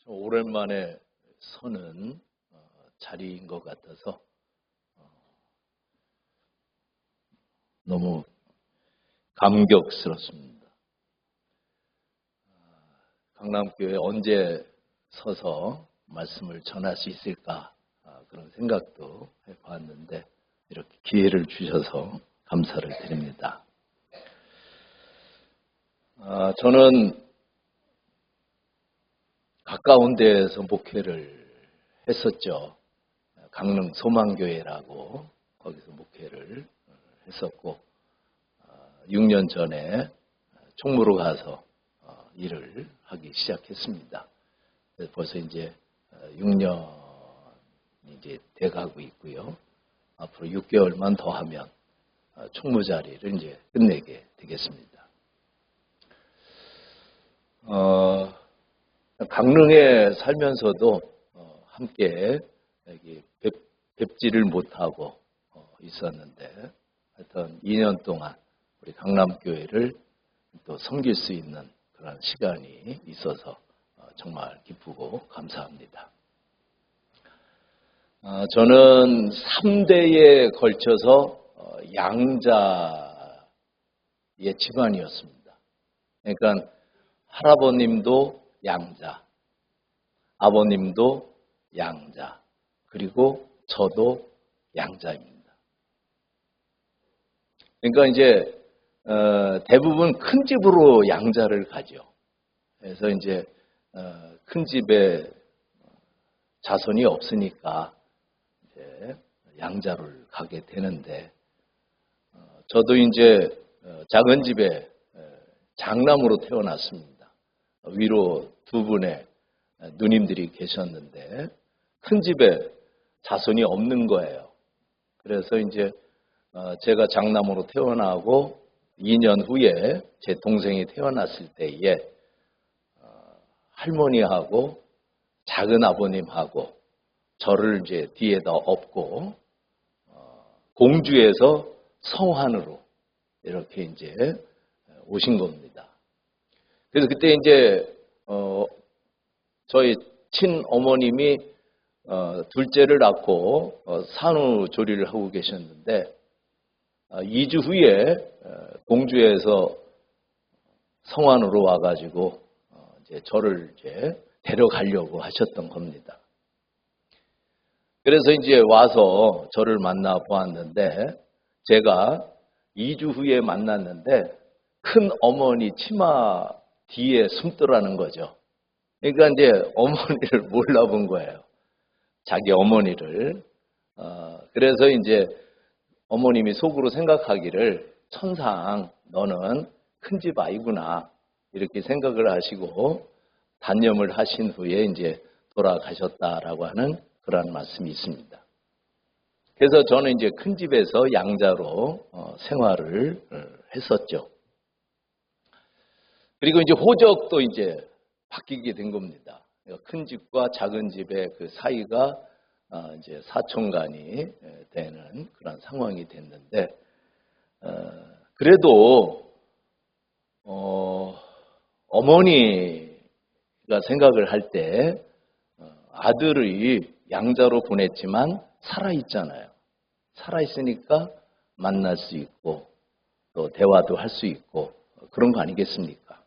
오랜만에 서는 자리인 것 같아서 너무 감격스럽습니다. 강남교회 언제 서서 말씀을 전할 수 있을까 그런 생각도 해봤는데 이렇게 기회를 주셔서 감사를 드립니다. 저는 가까운 데에서 목회를 했었죠. 강릉 소망교회라고 거기서 목회를 했었고 6년 전에 총무로 가서 일을 하기 시작했습니다. 벌써 이제 6년이 이제 돼가고 있고요. 앞으로 6개월만 더 하면 총무 자리를 이제 끝내게 되겠습니다. 강릉에 살면서도 함께 뵙지를 못하고 있었는데 하여튼 2년 동안 우리 강남교회를 또 섬길 수 있는 그런 시간이 있어서 정말 기쁘고 감사합니다. 저는 3대에 걸쳐서 양자의 집안이었습니다. 그러니까 할아버님도 양자, 아버님도 양자, 그리고 저도 양자입니다. 그러니까 이제 대부분 큰 집으로 양자를 가죠. 그래서 이제 큰 집에 자손이 없으니까 이제 양자를 가게 되는데 저도 이제 작은 집에 장남으로 태어났습니다. 위로 두 분의 누님들이 계셨는데 큰 집에 자손이 없는 거예요. 그래서 이제 제가 장남으로 태어나고 2년 후에 제 동생이 태어났을 때에 할머니하고 작은 아버님하고 저를 이제 뒤에다 업고 공주에서 성환으로 이렇게 이제 오신 겁니다. 그래서 그때 이제 저희 친어머님이 둘째를 낳고 산후조리를 하고 계셨는데 2주 후에 공주에서 성환으로 와가지고 이제 저를 이제 데려가려고 하셨던 겁니다. 그래서 이제 와서 저를 만나 보았는데 제가 2주 후에 만났는데 큰 어머니 치마 뒤에 숨더라는 거죠. 그러니까 이제 어머니를 몰라본 거예요. 자기 어머니를. 그래서 이제 어머님이 속으로 생각하기를 천상 너는 큰 집 아이구나 이렇게 생각을 하시고 단념을 하신 후에 이제 돌아가셨다라고 하는 그런 말씀이 있습니다. 그래서 저는 이제 큰 집에서 양자로 생활을 했었죠. 그리고 이제 호적도 이제 바뀌게 된 겁니다. 큰 집과 작은 집의 그 사이가 이제 사촌간이 되는 그런 상황이 됐는데, 그래도 어머니가 생각을 할 때 아들이 양자로 보냈지만 살아있잖아요. 살아있으니까 만날 수 있고 또 대화도 할 수 있고 그런 거 아니겠습니까?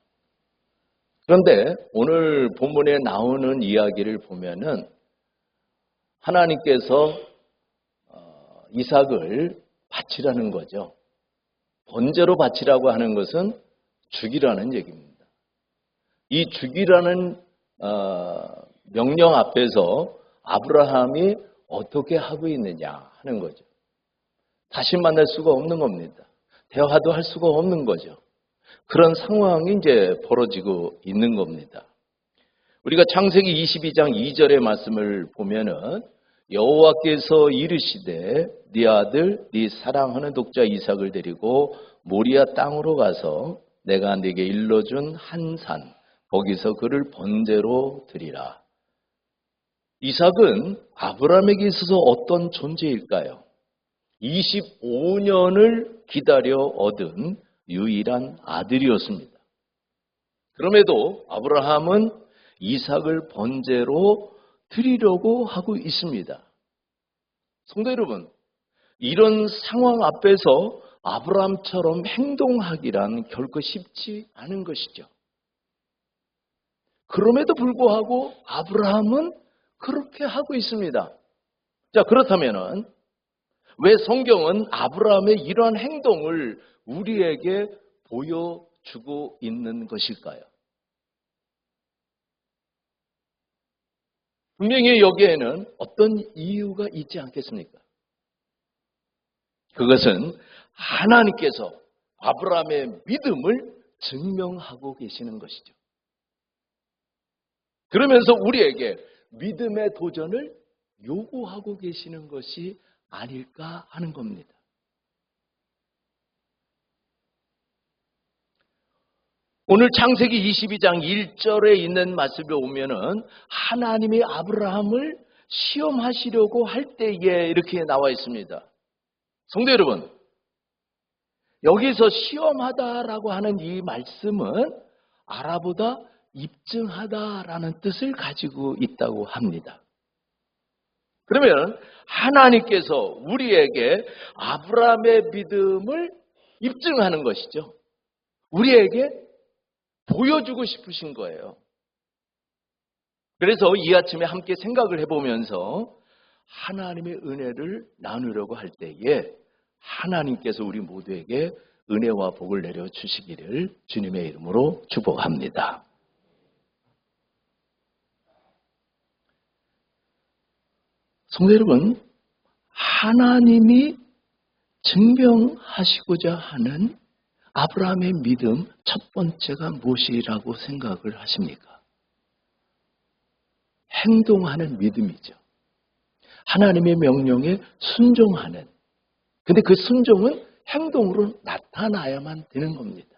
그런데 오늘 본문에 나오는 이야기를 보면은 하나님께서 이삭을 바치라는 거죠. 번제로 바치라고 하는 것은 죽이라는 얘기입니다. 이 죽이라는 명령 앞에서 아브라함이 어떻게 하고 있느냐 하는 거죠. 다시 만날 수가 없는 겁니다. 대화도 할 수가 없는 거죠. 그런 상황이 이제 벌어지고 있는 겁니다. 우리가 창세기 22장 2절의 말씀을 보면은 여호와께서 이르시되 네 아들 네 사랑하는 독자 이삭을 데리고 모리아 땅으로 가서 내가 네게 일러준 한 산 거기서 그를 번제로 드리라. 이삭은 아브라함에게 있어서 어떤 존재일까요? 25년을 기다려 얻은 유일한 아들이었습니다. 그럼에도 아브라함은 이삭을 번제로 드리려고 하고 있습니다. 성도 여러분, 이런 상황 앞에서 아브라함처럼 행동하기란 결코 쉽지 않은 것이죠. 그럼에도 불구하고 아브라함은 그렇게 하고 있습니다. 자, 그렇다면은 왜 성경은 아브라함의 이러한 행동을 우리에게 보여주고 있는 것일까요? 분명히 여기에는 어떤 이유가 있지 않겠습니까? 그것은 하나님께서 아브라함의 믿음을 증명하고 계시는 것이죠. 그러면서 우리에게 믿음의 도전을 요구하고 계시는 것이 아닐까 하는 겁니다. 오늘 창세기 22장 1절에 있는 말씀에 보면은 하나님이 아브라함을 시험하시려고 할 때에 이렇게 나와 있습니다. 성도 여러분, 여기서 시험하다라고 하는 이 말씀은 알아보다 입증하다라는 뜻을 가지고 있다고 합니다. 그러면 하나님께서 우리에게 아브라함의 믿음을 입증하는 것이죠. 우리에게 보여주고 싶으신 거예요. 그래서 이 아침에 함께 생각을 해보면서 하나님의 은혜를 나누려고 할 때에 하나님께서 우리 모두에게 은혜와 복을 내려주시기를 주님의 이름으로 축복합니다. 성도 여러분, 하나님이 증명하시고자 하는 아브라함의 믿음 첫 번째가 무엇이라고 생각을 하십니까? 행동하는 믿음이죠. 하나님의 명령에 순종하는. 근데 그 순종은 행동으로 나타나야만 되는 겁니다.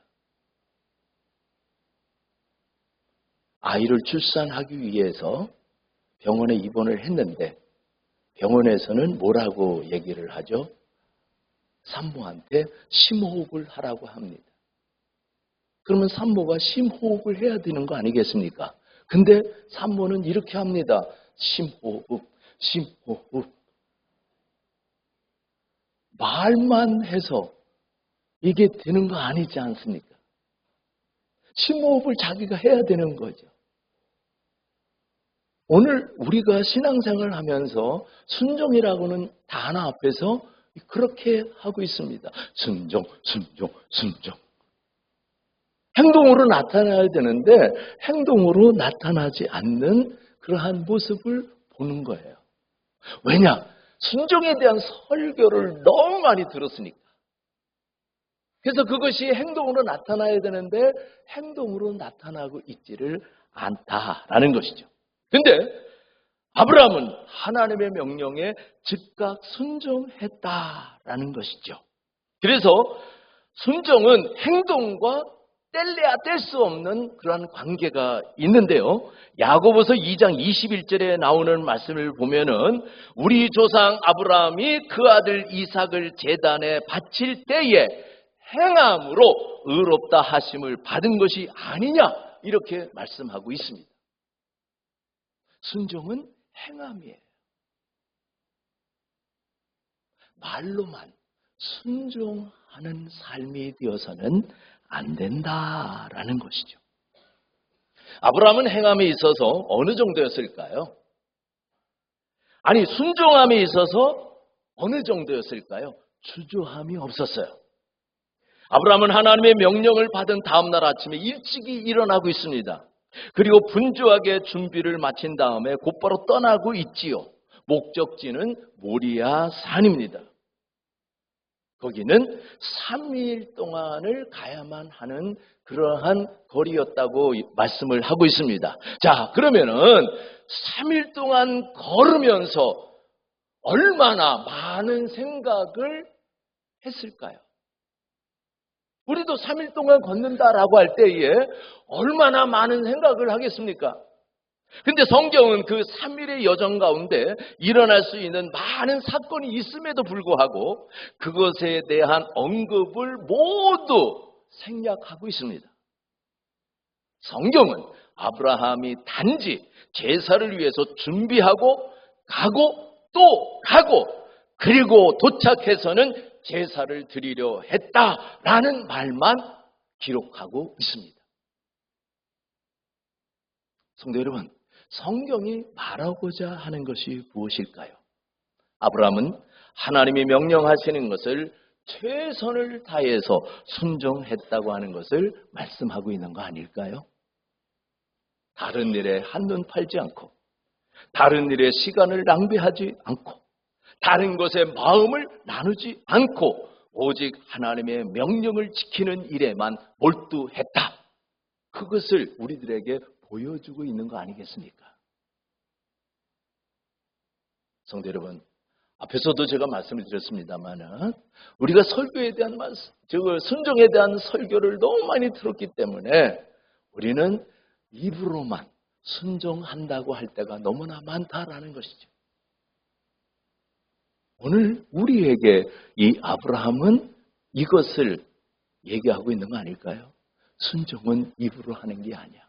아이를 출산하기 위해서 병원에 입원을 했는데 병원에서는 뭐라고 얘기를 하죠? 산모한테 심호흡을 하라고 합니다. 그러면 산모가 심호흡을 해야 되는 거 아니겠습니까? 근데 산모는 이렇게 합니다. 심호흡, 심호흡. 말만 해서 이게 되는 거 아니지 않습니까? 심호흡을 자기가 해야 되는 거죠. 오늘 우리가 신앙생활을 하면서 순종이라고는 단어 앞에서 그렇게 하고 있습니다. 순종, 순종, 순종. 행동으로 나타나야 되는데 행동으로 나타나지 않는 그러한 모습을 보는 거예요. 왜냐? 순종에 대한 설교를 너무 많이 들었으니까. 그래서 그것이 행동으로 나타나야 되는데 행동으로 나타나고 있지를 않다라는 것이죠. 근데 아브라함은 하나님의 명령에 즉각 순종했다라는 것이죠. 그래서 순종은 행동과 뗄래야 뗄 수 없는 그러한 관계가 있는데요. 야고보서 2장 21절에 나오는 말씀을 보면은 우리 조상 아브라함이 그 아들 이삭을 제단에 바칠 때에 행함으로 의롭다 하심을 받은 것이 아니냐 이렇게 말씀하고 있습니다. 순종은 행함이에요. 말로만 순종하는 삶이 되어서는 안 된다라는 것이죠. 아브라함은 행함에 있어서 어느 정도였을까요? 아니, 순종함에 있어서 어느 정도였을까요? 주저함이 없었어요. 아브라함은 하나님의 명령을 받은 다음날 아침에 일찍이 일어나고 있습니다. 그리고 분주하게 준비를 마친 다음에 곧바로 떠나고 있지요. 목적지는 모리아 산입니다. 거기는 3일 동안을 가야만 하는 그러한 거리였다고 말씀을 하고 있습니다. 자, 그러면은 3일 동안 걸으면서 얼마나 많은 생각을 했을까요? 우리도 3일 동안 걷는다라고 할 때에 얼마나 많은 생각을 하겠습니까? 근데 성경은 그 3일의 여정 가운데 일어날 수 있는 많은 사건이 있음에도 불구하고 그것에 대한 언급을 모두 생략하고 있습니다. 성경은 아브라함이 단지 제사를 위해서 준비하고 가고 또 가고 그리고 도착해서는 제사를 드리려 했다라는 말만 기록하고 있습니다. 성도 여러분, 성경이 말하고자 하는 것이 무엇일까요? 아브라함은 하나님이 명령하시는 것을 최선을 다해서 순종했다고 하는 것을 말씀하고 있는 거 아닐까요? 다른 일에 한눈 팔지 않고, 다른 일에 시간을 낭비하지 않고, 다른 것에 마음을 나누지 않고 오직 하나님의 명령을 지키는 일에만 몰두했다. 그것을 우리들에게 보여주고 있는 거 아니겠습니까? 성도 여러분, 앞에서도 제가 말씀을 드렸습니다만 우리가 설교에 대한 순종에 대한 설교를 너무 많이 들었기 때문에 우리는 입으로만 순종한다고 할 때가 너무나 많다라는 것이죠. 오늘 우리에게 이 아브라함은 이것을 얘기하고 있는 거 아닐까요? 순종은 입으로 하는 게 아니야.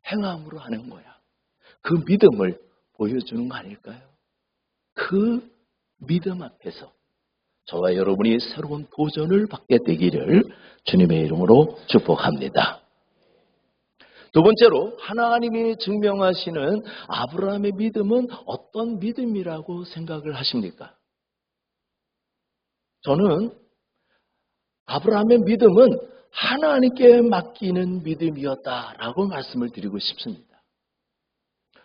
행함으로 하는 거야. 그 믿음을 보여주는 거 아닐까요? 그 믿음 앞에서 저와 여러분이 새로운 도전을 받게 되기를 주님의 이름으로 축복합니다. 두 번째로 하나님이 증명하시는 아브라함의 믿음은 어떤 믿음이라고 생각을 하십니까? 저는 아브라함의 믿음은 하나님께 맡기는 믿음이었다라고 말씀을 드리고 싶습니다.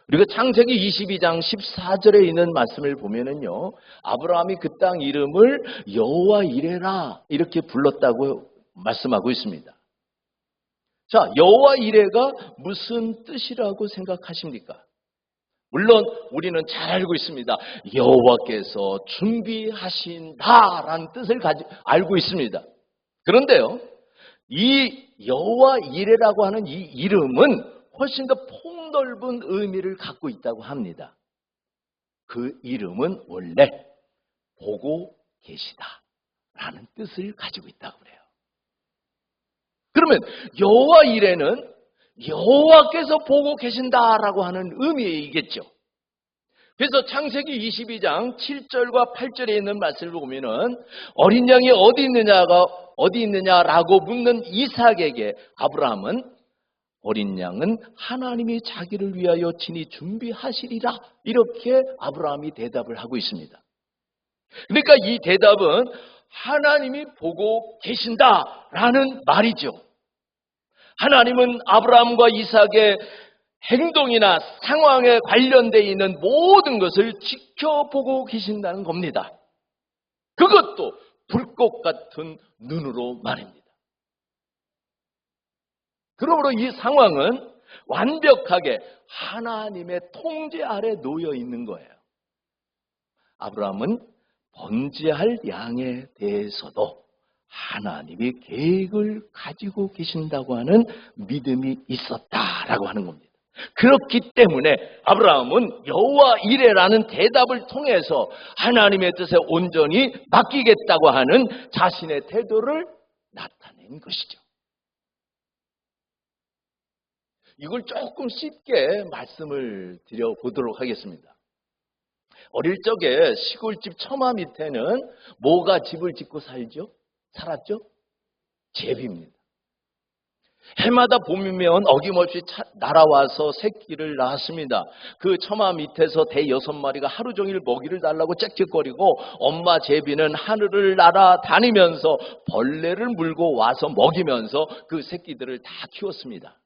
우리가 창세기 22장 14절에 있는 말씀을 보면은요, 아브라함이 그 땅 이름을 여호와 이레라 이렇게 불렀다고 말씀하고 있습니다. 자, 여호와 이레가 무슨 뜻이라고 생각하십니까? 물론 우리는 잘 알고 있습니다. 여호와께서 준비하신다라는 뜻을 알고 있습니다. 그런데요, 이 여호와 이레라고 하는 이 이름은 훨씬 더 폭넓은 의미를 갖고 있다고 합니다. 그 이름은 원래 보고 계시다라는 뜻을 가지고 있다고 그래요. 그러면 여호와 이레는 여호와께서 보고 계신다라고 하는 의미이겠죠. 그래서 창세기 22장 7절과 8절에 있는 말씀을 보면은 어린 양이 어디 있느냐라고 묻는 이삭에게 아브라함은 어린 양은 하나님이 자기를 위하여 친히 준비하시리라 이렇게 아브라함이 대답을 하고 있습니다. 그러니까 이 대답은 하나님이 보고 계신다라는 말이죠. 하나님은 아브라함과 이삭의 행동이나 상황에 관련되어 있는 모든 것을 지켜보고 계신다는 겁니다. 그것도 불꽃 같은 눈으로 말입니다. 그러므로 이 상황은 완벽하게 하나님의 통제 아래 놓여 있는 거예요. 아브라함은 번제할 양에 대해서도 하나님이 계획을 가지고 계신다고 하는 믿음이 있었다라고 하는 겁니다. 그렇기 때문에 아브라함은 여호와 이레라는 대답을 통해서 하나님의 뜻에 온전히 맡기겠다고 하는 자신의 태도를 나타낸 것이죠. 이걸 조금 쉽게 말씀을 드려보도록 하겠습니다. 어릴 적에 시골집 처마 밑에는 뭐가 집을 짓고 살았죠? 제비입니다. 해마다 봄이면 어김없이 날아와서 새끼를 낳았습니다. 그 처마 밑에서 대 6마리가 하루 종일 먹이를 달라고 짹짹거리고 엄마 제비는 하늘을 날아다니면서 벌레를 물고 와서 먹이면서 그 새끼들을 다 키웠습니다.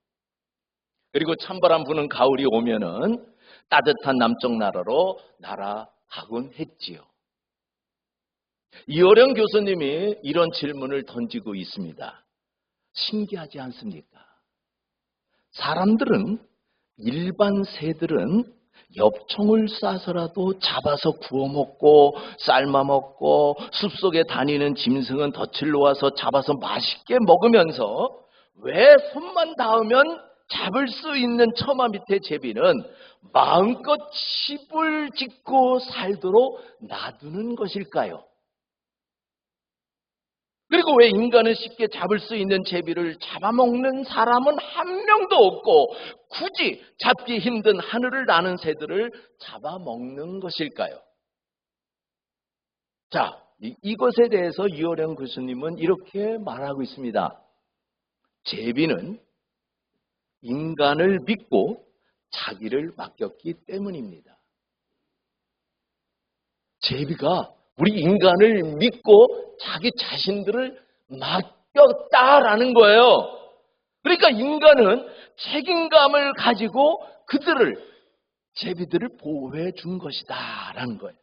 그리고 찬바람 부는 가을이 오면은 따뜻한 남쪽 나라로 날아가곤 했지요. 이어령 교수님이 이런 질문을 던지고 있습니다. 신기하지 않습니까? 사람들은, 일반 새들은 엽총을 쏴서라도 잡아서 구워 먹고 삶아 먹고 숲속에 다니는 짐승은 덫을 놓아서 잡아서 맛있게 먹으면서 왜 손만 닿으면 잡을 수 있는 처마 밑에 제비는 마음껏 집을 짓고 살도록 놔두는 것일까요? 그리고 왜 인간은 쉽게 잡을 수 있는 제비를 잡아먹는 사람은 한 명도 없고 굳이 잡기 힘든 하늘을 나는 새들을 잡아먹는 것일까요? 자, 이것에 대해서 이호령 교수님은 이렇게 말하고 있습니다. 제비는 인간을 믿고 자기를 맡겼기 때문입니다. 제비가 우리 인간을 믿고 자기 자신들을 맡겼다라는 거예요. 그러니까 인간은 책임감을 가지고 제비들을 보호해 준 것이다 라는 거예요.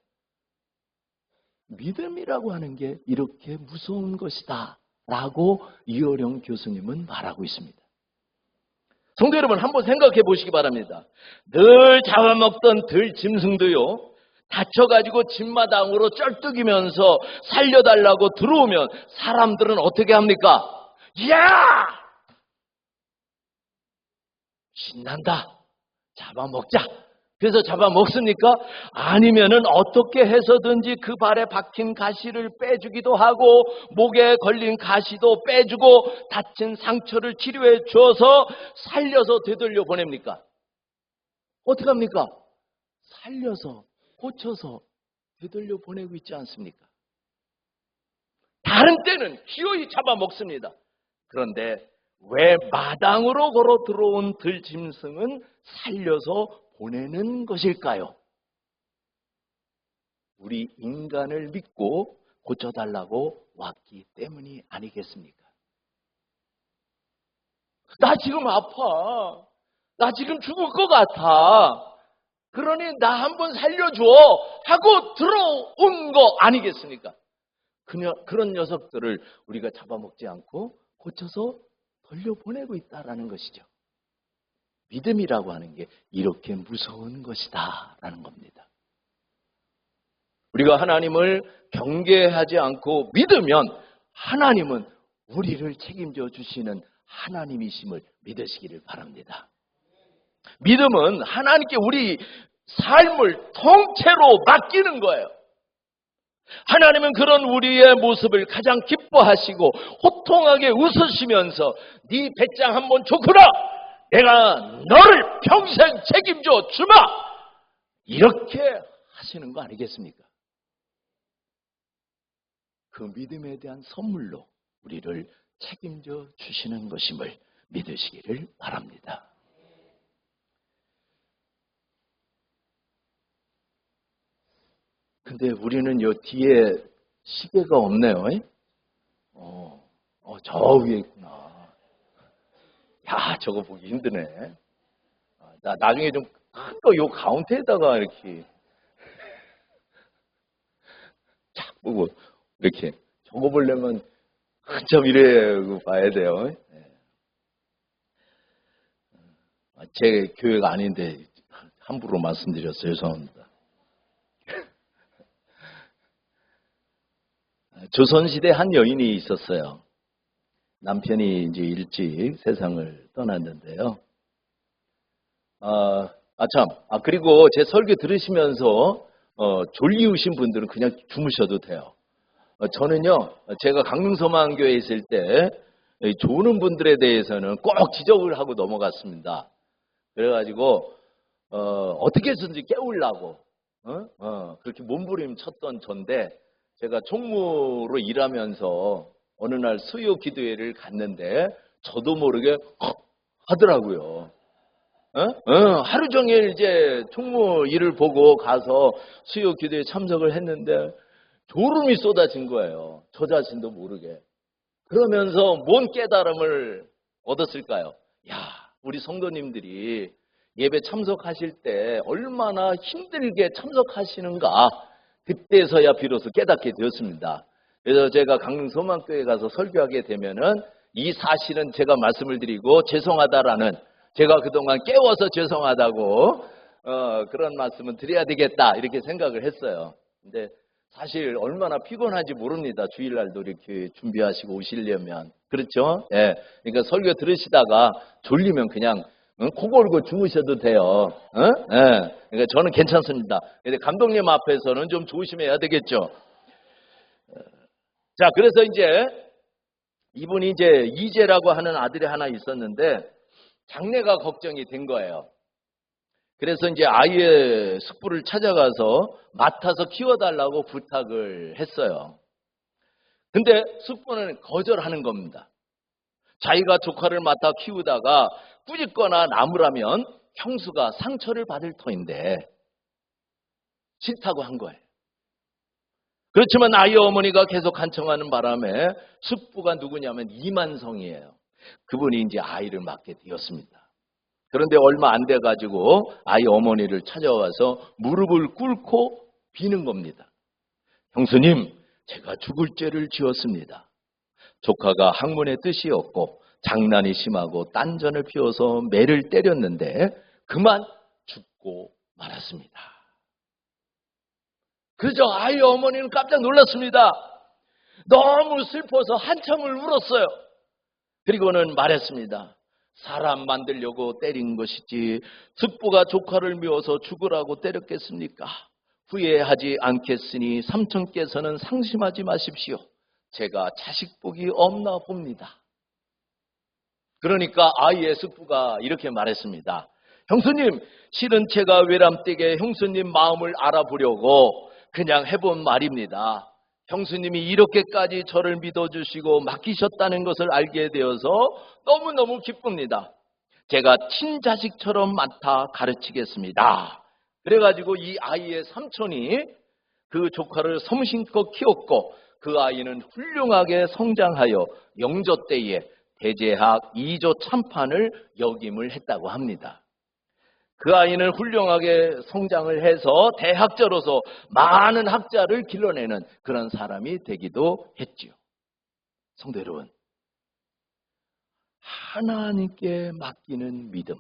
믿음이라고 하는 게 이렇게 무서운 것이다 라고 이호령 교수님은 말하고 있습니다. 성도 여러분, 한번 생각해 보시기 바랍니다. 늘 잡아먹던 들짐승도요, 다쳐가지고 집마당으로 쩔뚝이면서 살려달라고 들어오면 사람들은 어떻게 합니까? 야! 신난다. 잡아먹자. 그래서 잡아먹습니까? 아니면은 어떻게 해서든지 그 발에 박힌 가시를 빼주기도 하고 목에 걸린 가시도 빼주고 다친 상처를 치료해 줘서 살려서 되돌려 보냅니까? 어떻게 합니까? 살려서 고쳐서 되돌려 보내고 있지 않습니까? 다른 때는 기어이 잡아먹습니다. 그런데 왜 마당으로 걸어 들어온 들짐승은 살려서 보내는 것일까요? 우리 인간을 믿고 고쳐달라고 왔기 때문이 아니겠습니까? 나 지금 아파. 나 지금 죽을 것 같아. 그러니 나 한번 살려줘 하고 들어온 거 아니겠습니까? 그런 녀석들을 우리가 잡아먹지 않고 고쳐서 돌려보내고 있다라는 것이죠. 믿음이라고 하는 게 이렇게 무서운 것이다 라는 겁니다. 우리가 하나님을 경계하지 않고 믿으면 하나님은 우리를 책임져 주시는 하나님이심을 믿으시기를 바랍니다. 믿음은 하나님께 우리 삶을 통째로 맡기는 거예요. 하나님은 그런 우리의 모습을 가장 기뻐하시고 호통하게 웃으시면서 네 배짱 한번 좋구나. 내가 너를 평생 책임져 주마. 이렇게 하시는 거 아니겠습니까? 그 믿음에 대한 선물로 우리를 책임져 주시는 것임을 믿으시기를 바랍니다. 근데 우리는 요 뒤에 시계가 없네요. 저 위에 있구나. 야, 저거 보기 힘드네. 나 나중에 좀 큰 거 요 가운데에다가 이렇게 쫙 보고 이렇게 적어보려면 한참 이래 봐야 돼요. 제 교회가 아닌데 함부로 말씀드렸어요. 죄송합니다. 조선시대 한 여인이 있었어요. 남편이 이제 일찍 세상을 떠났는데요. 그리고 제 설교 들으시면서 졸리우신 분들은 그냥 주무셔도 돼요. 저는요, 제가 강릉서만교회에 있을 때 조는 분들에 대해서는 꼭 지적을 하고 넘어갔습니다. 그래가지고 어떻게 해서든지 깨우려고 그렇게 몸부림쳤던 전데, 제가 총무로 일하면서 어느 날 수요 기도회를 갔는데 저도 모르게 하더라고요. 하루 종일 이제 총무 일을 보고 가서 수요 기도회에 참석을 했는데 졸음이 쏟아진 거예요. 저 자신도 모르게. 그러면서 뭔 깨달음을 얻었을까요? 우리 성도님들이 예배 참석하실 때 얼마나 힘들게 참석하시는가, 그때서야 비로소 깨닫게 되었습니다. 그래서 제가 강릉서만교회에 가서 설교하게 되면은 이 사실은 제가 말씀을 드리고 죄송하다라는, 제가 그동안 깨워서 죄송하다고 그런 말씀은 드려야 되겠다 이렇게 생각을 했어요. 근데 사실 얼마나 피곤한지 모릅니다. 주일날도 이렇게 준비하시고 오시려면. 그렇죠? 예. 그러니까 설교 들으시다가 졸리면 그냥 코 골고 주무셔도 돼요. 예. 그러니까 저는 괜찮습니다. 근데 감독님 앞에서는 좀 조심해야 되겠죠. 자, 그래서 이제 이분이 이제 이제라고 하는 아들이 하나 있었는데 장래가 걱정이 된 거예요. 그래서 이제 아이의 숙부를 찾아가서 맡아서 키워달라고 부탁을 했어요. 근데 숙부는 거절하는 겁니다. 자기가 조카를 맡아 키우다가 꾸짖거나 나무라면 형수가 상처를 받을 터인데 싫다고 한 거예요. 그렇지만 아이의 어머니가 계속 간청하는 바람에 숙부가 누구냐면 이만성이에요. 그분이 이제 아이를 맡게 되었습니다. 그런데 얼마 안 돼가지고 아이 어머니를 찾아와서 무릎을 꿇고 비는 겁니다. 형수님, 제가 죽을 죄를 지었습니다. 조카가 학문의 뜻이었고 장난이 심하고 딴전을 피워서 매를 때렸는데 그만 죽고 말았습니다. 그저 아이 어머니는 깜짝 놀랐습니다. 너무 슬퍼서 한참을 울었어요. 그리고는 말했습니다. 사람 만들려고 때린 것이지 숙부가 조카를 미워서 죽으라고 때렸겠습니까? 후회하지 않겠으니 삼촌께서는 상심하지 마십시오. 제가 자식복이 없나 봅니다. 그러니까 아이의 숙부가 이렇게 말했습니다. 형수님, 실은 제가 외람되게 형수님 마음을 알아보려고 그냥 해본 말입니다. 형수님이 이렇게까지 저를 믿어주시고 맡기셨다는 것을 알게 되어서 너무너무 기쁩니다. 제가 친자식처럼 맡아 가르치겠습니다. 그래가지고 이 아이의 삼촌이 그 조카를 성심껏 키웠고 그 아이는 훌륭하게 성장하여 영조 때에 대제학 2조 참판을 역임을 했다고 합니다. 그 아이는 훌륭하게 성장을 해서 대학자로서 많은 학자를 길러내는 그런 사람이 되기도 했지요. 성도 여러분, 하나님께 맡기는 믿음,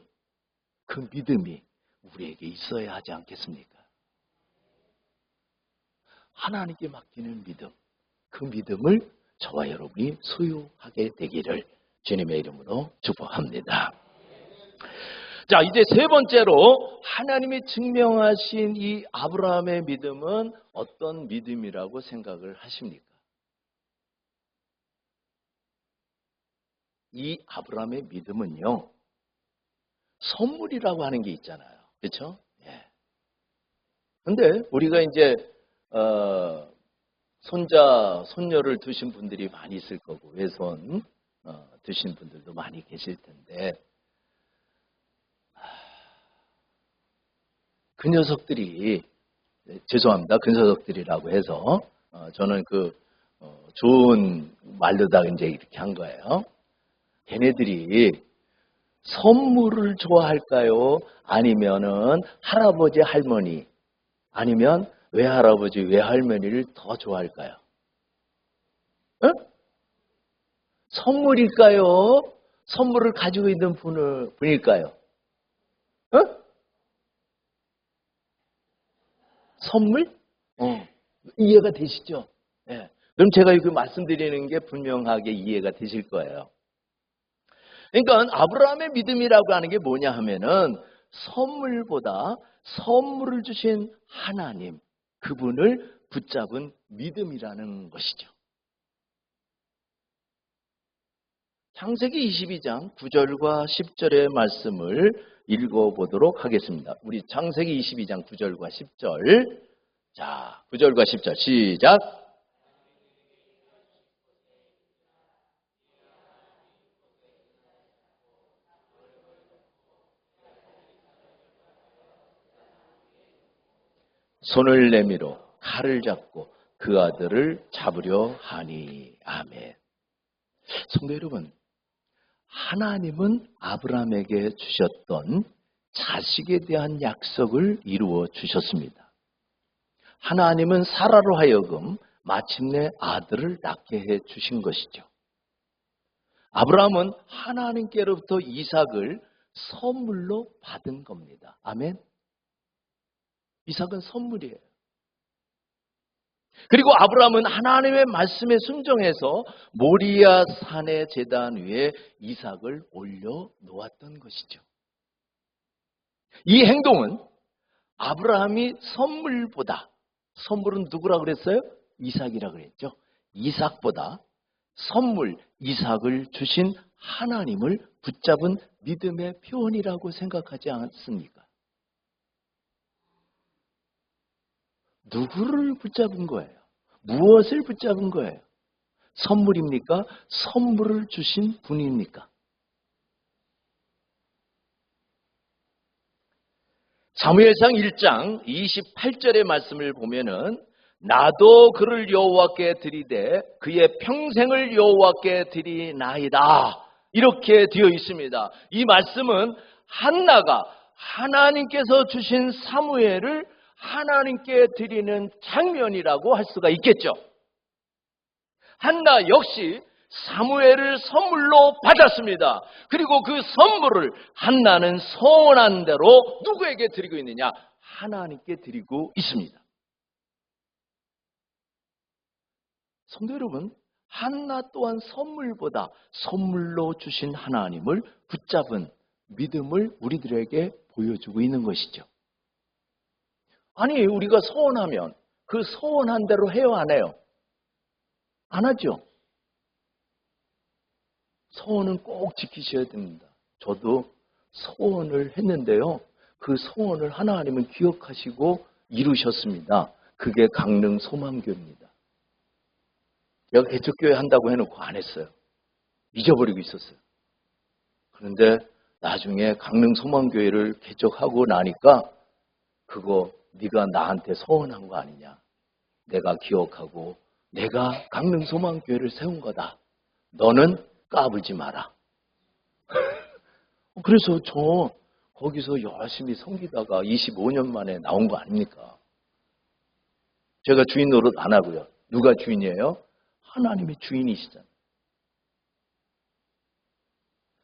그 믿음이 우리에게 있어야 하지 않겠습니까? 하나님께 맡기는 믿음, 그 믿음을 저와 여러분이 소유하게 되기를 주님의 이름으로 축복합니다. 자, 이제 세 번째로 하나님이 증명하신 이 아브라함의 믿음은 어떤 믿음이라고 생각을 하십니까? 이 아브라함의 믿음은요, 선물이라고 하는 게 있잖아요. 그렇죠? 예. 근데 우리가 이제 손자, 손녀를 두신 분들이 많이 있을 거고 외손 두신 분들도 많이 계실 텐데 그 녀석들이, 죄송합니다. 그 녀석들이라고 해서 저는 좋은 말로다 이제 이렇게 한 거예요. 걔네들이 선물을 좋아할까요? 아니면은 할아버지, 할머니, 아니면 외할아버지, 외할머니를 더 좋아할까요? 어? 선물일까요? 선물을 가지고 있는 분일까요? 어? 선물? 이해가 되시죠? 예. 그럼 제가 이렇게 말씀드리는 게 분명하게 이해가 되실 거예요. 그러니까 아브라함의 믿음이라고 하는 게 뭐냐 하면은 선물보다 선물을 주신 하나님, 그분을 붙잡은 믿음이라는 것이죠. 창세기 22장 9절과 10절의 말씀을 읽어보도록 하겠습니다. 우리 창세기 22장 9절과 10절. 자, 9절과 10절 시작. 손을 내밀어 칼을 잡고 그 아들을 잡으려 하니. 아멘. 성도 여러분, 하나님은 아브라함에게 주셨던 자식에 대한 약속을 이루어 주셨습니다. 하나님은 사라로 하여금 마침내 아들을 낳게 해 주신 것이죠. 아브라함은 하나님께로부터 이삭을 선물로 받은 겁니다. 아멘. 이삭은 선물이에요. 그리고 아브라함은 하나님의 말씀에 순종해서 모리아 산의 제단 위에 이삭을 올려 놓았던 것이죠. 이 행동은 아브라함이 선물보다, 선물은 누구라고 그랬어요? 이삭이라고 그랬죠. 이삭보다 선물 이삭을 주신 하나님을 붙잡은 믿음의 표현이라고 생각하지 않습니까? 누구를 붙잡은 거예요? 무엇을 붙잡은 거예요? 선물입니까? 선물을 주신 분입니까? 사무엘상 1장 28절의 말씀을 보면은 나도 그를 여호와께 드리되 그의 평생을 여호와께 드리나이다. 이렇게 되어 있습니다. 이 말씀은 한나가 하나님께서 주신 사무엘을 하나님께 드리는 장면이라고 할 수가 있겠죠. 한나 역시 사무엘을 선물로 받았습니다. 그리고 그 선물을 한나는 소원한 대로 누구에게 드리고 있느냐? 하나님께 드리고 있습니다. 성도 여러분, 한나 또한 선물보다 선물로 주신 하나님을 붙잡은 믿음을 우리들에게 보여주고 있는 것이죠. 아니, 우리가 소원하면 그 소원한 대로 해요, 안 해요? 안 하죠. 소원은 꼭 지키셔야 됩니다. 저도 소원을 했는데요. 그 소원을 하나님은 기억하시고 이루셨습니다. 그게 강릉 소망교입니다. 내가 개척교회 한다고 해놓고 안 했어요. 잊어버리고 있었어요. 그런데 나중에 강릉 소망교회를 개척하고 나니까 그거 네가 나한테 소원한 거 아니냐. 내가 기억하고 내가 강릉 소망교회를 세운 거다. 너는 까불지 마라. 그래서 저 거기서 열심히 섬기다가 25년 만에 나온 거 아닙니까? 제가 주인 노릇 안 하고요. 누가 주인이에요? 하나님이 주인이시잖아요.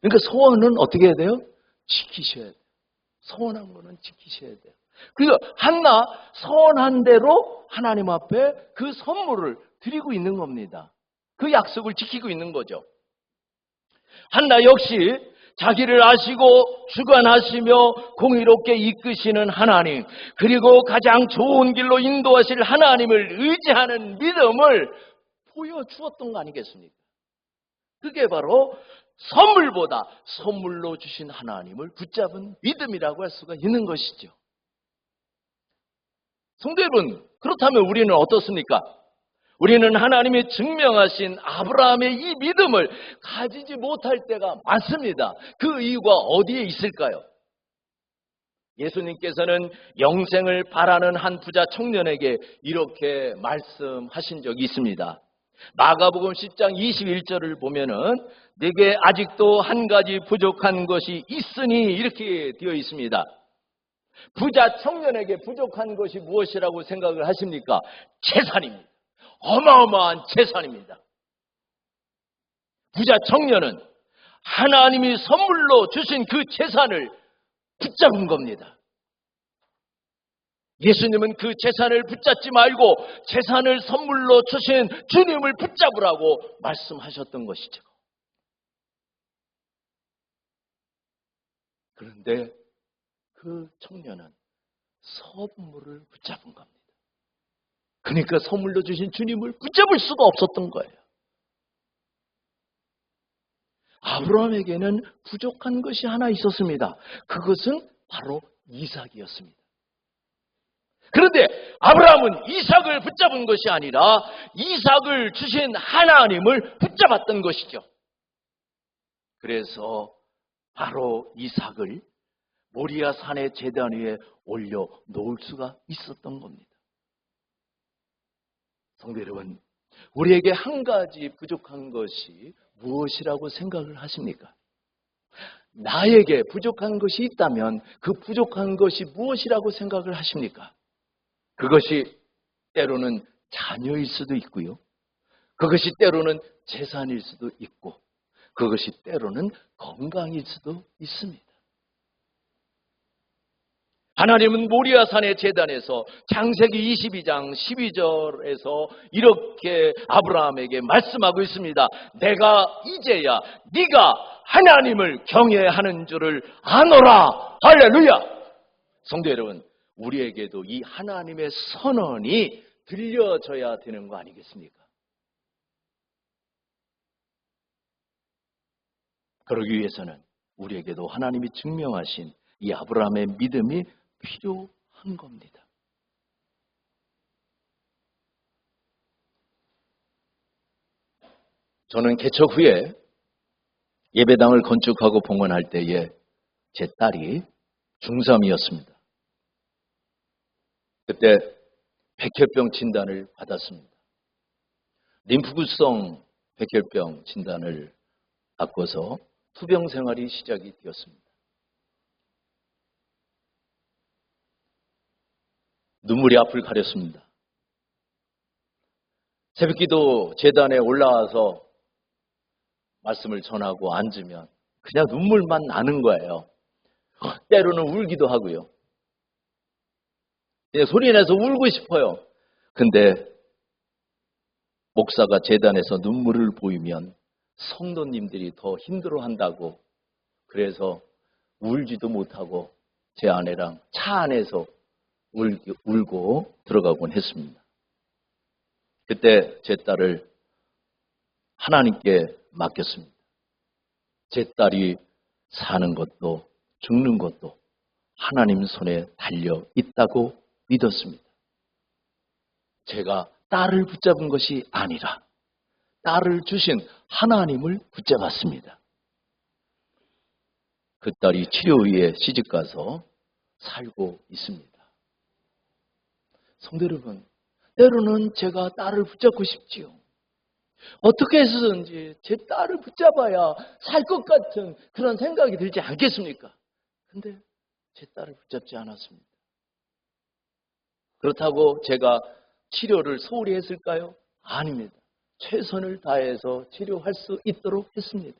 그러니까 소원은 어떻게 해야 돼요? 지키셔야 돼요. 소원한 거는 지키셔야 돼요. 그래서 한나 소원한 대로 하나님 앞에 그 선물을 드리고 있는 겁니다. 그 약속을 지키고 있는 거죠. 한나 역시 자기를 아시고 주관하시며 공의롭게 이끄시는 하나님, 그리고 가장 좋은 길로 인도하실 하나님을 의지하는 믿음을 보여주었던 거 아니겠습니까? 그게 바로 선물보다 선물로 주신 하나님을 붙잡은 믿음이라고 할 수가 있는 것이죠. 성도 여러분, 그렇다면 우리는 어떻습니까? 우리는 하나님이 증명하신 아브라함의 이 믿음을 가지지 못할 때가 많습니다. 그 이유가 어디에 있을까요? 예수님께서는 영생을 바라는 한 부자 청년에게 이렇게 말씀하신 적이 있습니다. 마가복음 10장 21절을 보면은 내게 아직도 한 가지 부족한 것이 있으니 이렇게 되어 있습니다. 부자 청년에게 부족한 것이 무엇이라고 생각을 하십니까? 재산입니다. 어마어마한 재산입니다. 부자 청년은 하나님이 선물로 주신 그 재산을 붙잡은 겁니다. 예수님은 그 재산을 붙잡지 말고 재산을 선물로 주신 주님을 붙잡으라고 말씀하셨던 것이죠. 그런데 그 청년은 선물을 붙잡은 겁니다. 그러니까 선물로 주신 주님을 붙잡을 수가 없었던 거예요. 아브라함에게는 부족한 것이 하나 있었습니다. 그것은 바로 이삭이었습니다. 그런데 아브라함은 이삭을 붙잡은 것이 아니라 이삭을 주신 하나님을 붙잡았던 것이죠. 그래서 바로 이삭을 모리아 산의 제단 위에 올려 놓을 수가 있었던 겁니다. 성도 여러분, 우리에게 한 가지 부족한 것이 무엇이라고 생각을 하십니까? 나에게 부족한 것이 있다면 그 부족한 것이 무엇이라고 생각을 하십니까? 그것이 때로는 자녀일 수도 있고요. 그것이 때로는 재산일 수도 있고, 그것이 때로는 건강일 수도 있습니다. 하나님은 모리아산의 제단에서 창세기 22장 12절에서 이렇게 아브라함에게 말씀하고 있습니다. 내가 이제야 네가 하나님을 경외하는 줄을 아노라. 할렐루야. 성도 여러분, 우리에게도 이 하나님의 선언이 들려져야 되는 거 아니겠습니까? 그러기 위해서는 우리에게도 하나님이 증명하신 이 아브라함의 믿음이 필요한 겁니다. 저는 개척 후에 예배당을 건축하고 봉헌할 때에 제 딸이 중3이었습니다. 그때 백혈병 진단을 받았습니다. 림프구성 백혈병 진단을 받고서 투병 생활이 시작이 되었습니다. 눈물이 앞을 가렸습니다. 새벽기도 제단에 올라와서 말씀을 전하고 앉으면 그냥 눈물만 나는 거예요. 때로는 울기도 하고요. 그냥 소리내서 울고 싶어요. 근데 목사가 제단에서 눈물을 보이면 성도님들이 더 힘들어한다고, 그래서 울지도 못하고 제 아내랑 차 안에서 울고 들어가곤 했습니다. 그때 제 딸을 하나님께 맡겼습니다. 제 딸이 사는 것도 죽는 것도 하나님 손에 달려 있다고 믿었습니다. 제가 딸을 붙잡은 것이 아니라 딸을 주신 하나님을 붙잡았습니다. 그 딸이 치료 후에 시집가서 살고 있습니다. 성도 여러분, 때로는 제가 딸을 붙잡고 싶지요. 어떻게 해서든지 제 딸을 붙잡아야 살 것 같은 그런 생각이 들지 않겠습니까? 근데 제 딸을 붙잡지 않았습니다. 그렇다고 제가 치료를 소홀히 했을까요? 아닙니다. 최선을 다해서 치료할 수 있도록 했습니다.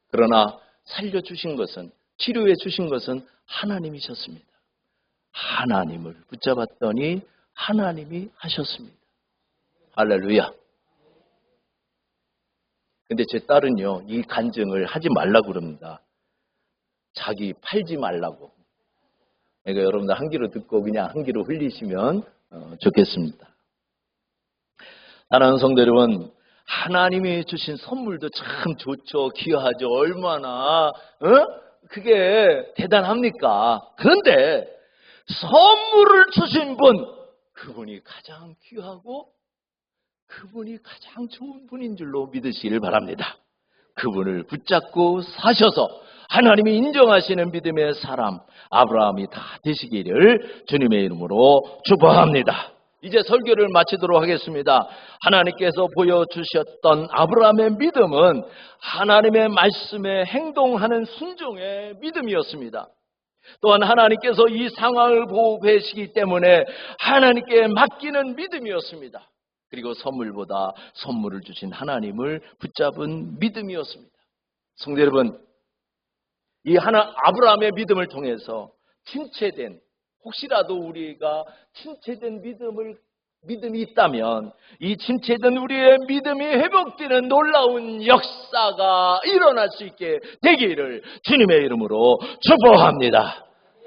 그러나 살려주신 것은, 치료해 주신 것은 하나님이셨습니다. 하나님을 붙잡았더니 하나님이 하셨습니다. 할렐루야. 근데 제 딸은요, 이 간증을 하지 말라고 그럽니다. 자기 팔지 말라고. 그러니까 여러분들 한 귀로 듣고 그냥 한 귀로 흘리시면 좋겠습니다. 사랑하는 성도 여러분, 하나님이 주신 선물도 참 좋죠. 귀하죠. 얼마나 그게 대단합니까? 그런데 선물을 주신 분, 그분이 가장 귀하고 그분이 가장 좋은 분인 줄로 믿으시길 바랍니다. 그분을 붙잡고 사셔서 하나님이 인정하시는 믿음의 사람 아브라함이 다 되시기를 주님의 이름으로 축복합니다. 이제 설교를 마치도록 하겠습니다. 하나님께서 보여주셨던 아브라함의 믿음은 하나님의 말씀에 행동하는 순종의 믿음이었습니다. 또한 하나님께서 이 상황을 보고 계시기 때문에 하나님께 맡기는 믿음이었습니다. 그리고 선물보다 선물을 주신 하나님을 붙잡은 믿음이었습니다. 성도 여러분, 이 아브라함의 믿음을 통해서 침체된, 혹시라도 우리가 침체된 믿음이 있다면 이 침체된 우리의 믿음이 회복되는 놀라운 역사가 일어날 수 있게 되기를 주님의 이름으로 축복합니다.